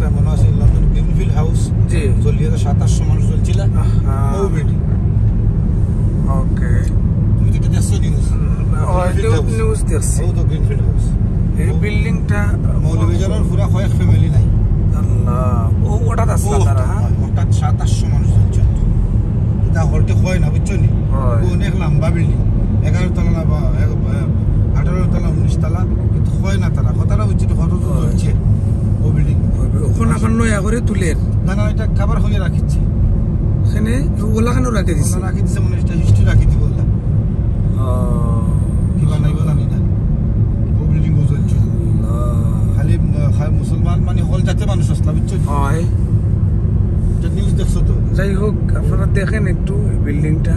যেটা মনে আছে লন্ডন গ্রিনফিল্ড হাউস জি 2700 মানুষ চলছিল ও বিল্ডিং ওকে তুমি তো দেখছো নিউজ দেখছি ও তো গ্রিনফিল্ড হাউস এই বিল্ডিংটা মৌলভীবাজারের পুরা কয়েক ফ্যামিলি নাই আল্লাহ ও ওটা আছে তারা ওটা 2700 মানুষ চলছে এটা হলতে হয় না বুঝছো নি অনেক লম্বা বিল্ডিং 11 তলা না বা 18 তলা 19 তলা কিন্তু হয় না তারা কথাটা বুঝছি কত চলছে ও বিল্ডিং ওখানে এখন নয়া করে তুলের না না এটা খাবার হয়ে রাখিছে এখানে ওলা কেন রাখে দিছে রাখি দিছে মনে এটা হিস্ট্রি রাখি দিব ওলা কি বানাইব জানি না ও বিল্ডিং ও চলছে খালি মুসলমান মানে হল জাতে মানুষ আসলা বুঝছো হয় এটা নিউজ দেখছো তো যাই হোক আপনারা দেখেন একটু বিল্ডিংটা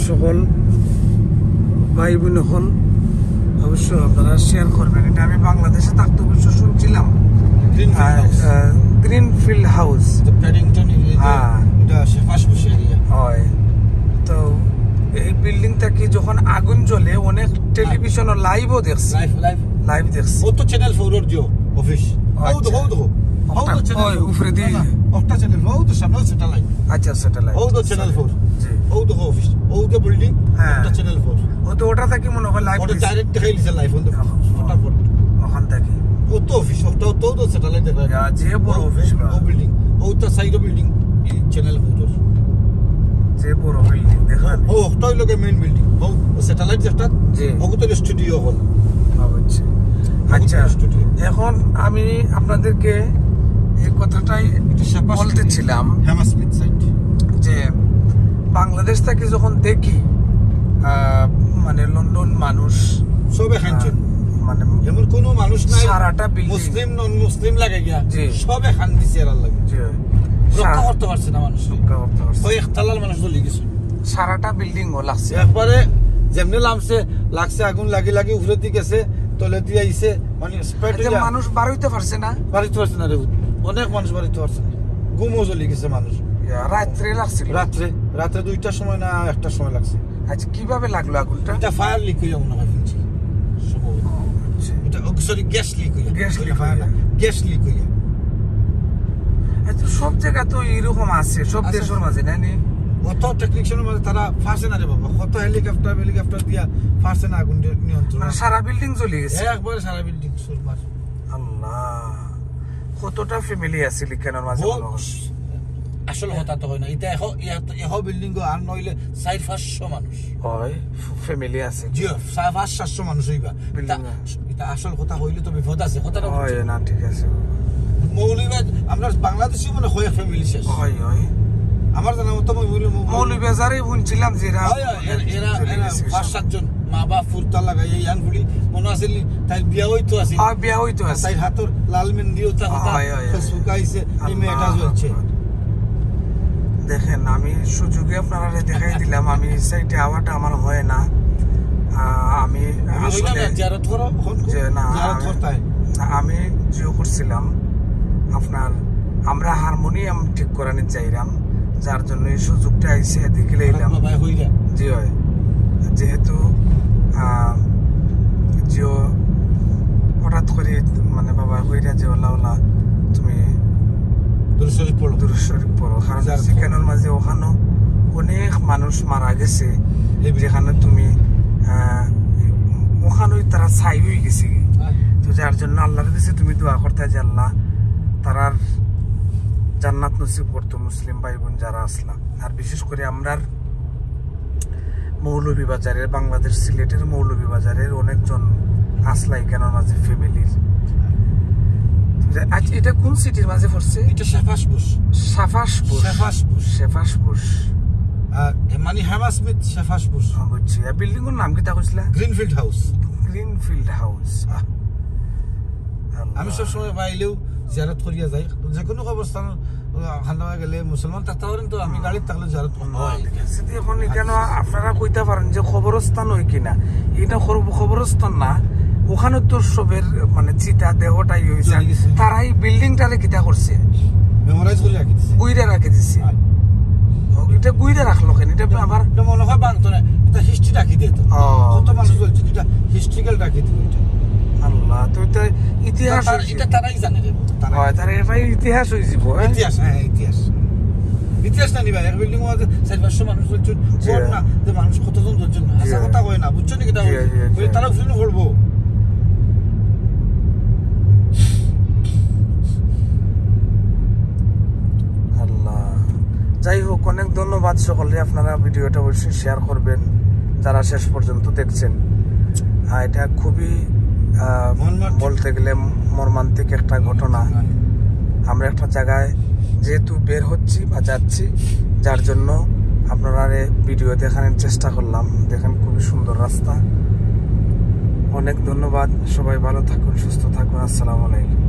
সকল ভাই বোন হল অবশ্যই আপনারা শেয়ার করবেন এটা আমি বাংলাদেশে থাকতে অবশ্য শুনছিলাম গ্রিনফিল্ড হাউস প্যাডিংটন এটা শেফাস বসে এরিয়া হয় তো এই বিল্ডিংটা কি যখন আগুন জ্বলে অনেক টেলিভিশন ও লাইভও দেখছি লাইভ দেখছি ও তো চ্যানেল 4 এর যে অফিস উপরে দিয়ে একটা চ্যানেল ও তো সামনে স্যাটেলাইট আচ্ছা স্যাটেলাইট ও তো চ্যানেল 4 জি ও তো অফিস ও তো বিল্ডিং একটা চ্যানেল 4 ও তো ওটা থেকে মনে হয় লাইভ ওটা ডাইরেক্ট দেখাইছে লাইভ অন দ্য ফটাফট ওখান থেকে ও তো অফিস ওটা তো স্যাটেলাইট দেখা যে বড় অফিস ও বিল্ডিং ও তো সাইড বিল্ডিং চ্যানেল 4 যে বড় বিল্ডিং দেখা ও ওটাই লোকে মেইন বিল্ডিং ও স্যাটেলাইট যেটা জি ও তো স্টুডিও হল আচ্ছা আচ্ছা এখন আমি আপনাদেরকে এই কথাটাই বলতেছিলাম হ্যামারস্মিথ সাইট যে বাংলাদেশ থেকে যখন দেখি মানে লন্ডন মানুষ সবে খানছেন মানে এমন কোনো মানুষ নাই সারাটা মুসলিম নন মুসলিম লাগে গিয়া সবে খান দিছে আর লাগে রক্ষা করতে পারছে না মানুষ ওই একতলার মানুষ তো লিখেছে সারাটা বিল্ডিং ও লাগছে একবারে যেমনি লাগছে আগুন লাগি উপরে দিকে গেছে তলে দিয়ে আইছে মানে স্প্রেড হয়ে যায় মানুষ বাড়াইতে পারছে না রে অনেক মানুষ বাড়াইতে পারছে না গুমও জ্বলে গেছে মানুষ রাত্রে লাগছিল রাত্রে 2টার সময় না 1টার সময় লাগছে আচ্ছা কিভাবে লাগলো আগুনটা এটা ফায়ার লিক হয়ে মনে হয় এটা সরি গ্যাস লিক হয়ে গ্যাস লিক হয়ে আচ্ছা সব জায়গা তো এরকম আছে সব দেশের মাঝে না নি কত টেকনিশিয়ানের মাঝে তারা ফাঁসে না রে বাবা কত হেলিকপ্টার দিয়া ফাঁসে না আগুন নিয়ন্ত্রণ সারা বিল্ডিং জ্বলে গেছে একবারে সারা বিল্ডিং সুরমার আল্লাহ কতটা ফ্যামিলি আছে লিখানোর মাঝে আসলে হতা তো হয় না এটা এহ বিল্ডিং আর নইলে 400-500 মানুষ হয় ফ্যামিলি আছে জি 500-700 মানুষ হইবা এটা আসল কথা হইলে তো বিপদ আছে কথাটা হয় না ঠিক আছে মৌলভীবাজার আমরা বাংলাদেশি মনে হয় ফ্যামিলি শেষ হয় আমার জানা মতো মৌলভীবাজারে শুনছিলাম যে এরা 5-7 জন মা বাপ ফুরতা লাগাই এই আনগুলি মনে আছে তাই বিয়া হইতো আছে তাই হাতর লাল মেহেন্দিও তা ফেসবুক আইছে এই মেয়েটা চলছে দেখেন আমি সুযোগে আপনারা দেখাই দিলাম আমি সাইডে আওয়াটা আমার হয় না আমি আমি জিও করছিলাম আপনার আমরা হারমোনিয়াম ঠিক করানি চাইলাম যার জন্য এই সুযোগটা আইসে দেখে লইলাম জি হয় যেহেতু জিও হঠাৎ করে মানে বাবা হইরা যে ওলা তুমি দুরুদ পড়ো কারণ সেখানের মাঝে ওখানে অনেক মানুষ মারা গেছে যেখানে তুমি ওখানে তারা ছাই হয়ে গেছে তো যার জন্য আল্লাহর কাছে তুমি দোয়া করতে যে আল্লাহ তারার জান্নাত নসিব করতো মুসলিম ভাই বোন যারা আসলাম আর বিশেষ করে আমরা মৌলভীবাজারের বাংলাদেশ সিলেটের মৌলভীবাজারের অনেকজন আসলাই কেন মাঝে ফ্যামিলির আচ্ছা এটা কোন সিটির মাঝে পড়ছে এটা শেফাসবুশ মানে হ্যামারস্মিথ শেফাসবুশ বুঝছি আর বিল্ডিং এর নাম কি তা কইছিলা গ্রিনফিল্ড হাউস আমি সব সময় বাইলেও জিয়ারত করিয়া যাই যে কোনো অবস্থান খানা গেলে মুসলমান থাকতে পারেন তো আমি গাড়ি থাকলে জিয়ারত করব যদি এখন এখানে আপনারা কইতে পারেন যে খবরস্থান হই কিনা এটা খবরস্থান না ওখানে তো সবের মানে চিতা দেহটাই হইছে তারাই বিল্ডিংটারে কিটা করছে মেমোরাইজ করে রাখি দিছে এটা গুইরা রাখলো কেন এটা আবার মনে হয় বাংতো না এটা হিস্ট্রি রাখি দিত কত মানুষ বলছে এটা হিস্ট্রিক্যাল রাখি দিত এটা আল্লাহ আল্লাহ, তো এটা ইতিহাস, এটা তারাই জানে রে, হয় তার এটা ইতিহাস হয়ে যাব। ইতিহাস, হ্যাঁ ইতিহাস, ইতিহাস না নিবা। এক বিল্ডিং আছে 400-500 মানুষ চলছে, কোন না যে মানুষ কতজন চলছে না, আশা কথা কয় না, বুঝছো নি? কেটা তারা শুনে করবো। আল্লাহ, যাই হোক, অনেক ধন্যবাদ সকলে। আপনারা ভিডিওটা অবশ্যই শেয়ার করবেন যারা শেষ পর্যন্ত দেখছেন। এটা খুবই বলতে গেলে মর্মান্তিক একটা ঘটনা। আমরা একটা জায়গায় যেহেতু বের হচ্ছি বা যাচ্ছি, যার জন্য আপনারা ভিডিও দেখানোর চেষ্টা করলাম। দেখেন খুবই সুন্দর রাস্তা। অনেক ধন্যবাদ, সবাই ভালো থাকুন, সুস্থ থাকুন। আসসালামু আলাইকুম।